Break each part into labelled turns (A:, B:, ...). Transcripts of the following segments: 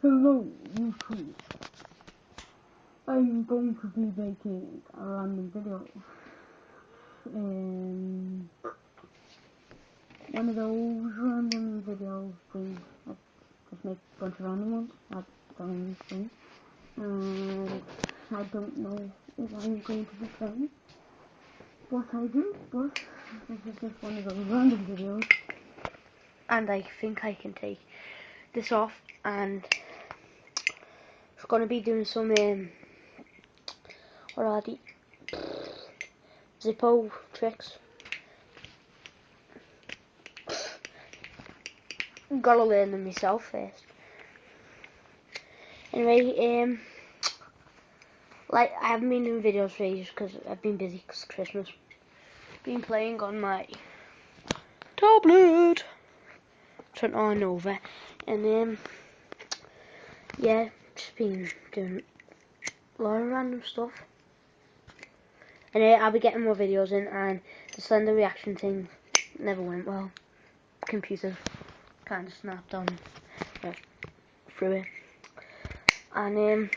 A: Hello YouTube, I'm going to be making a random video. One of those random videos things, I just make a bunch of random ones at the same thing. And I don't know if I'm going to be saying what I do, but this is just one of those random videos. And I think I can take this off, and it's gonna be doing some what are the zippo tricks. Gotta learn them myself first. Anyway, like I haven't been doing videos for ages because I've been busy because Christmas. Been playing on my tablet, turn on over, and yeah, just been doing a lot of random stuff. And I'll be getting more videos in, and the slender reaction thing never went well. Computer kind of snapped on through it. And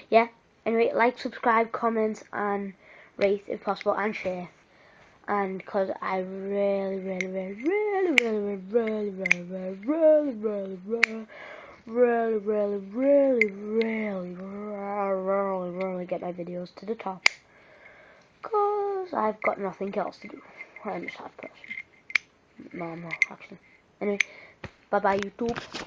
A: yeah, anyway, like, subscribe, comment, and rate if possible, and share. And because I really get my videos to the top, because I've got nothing else to do. I'm just a sad person. No, I'm not actually. Anyway, bye bye YouTube.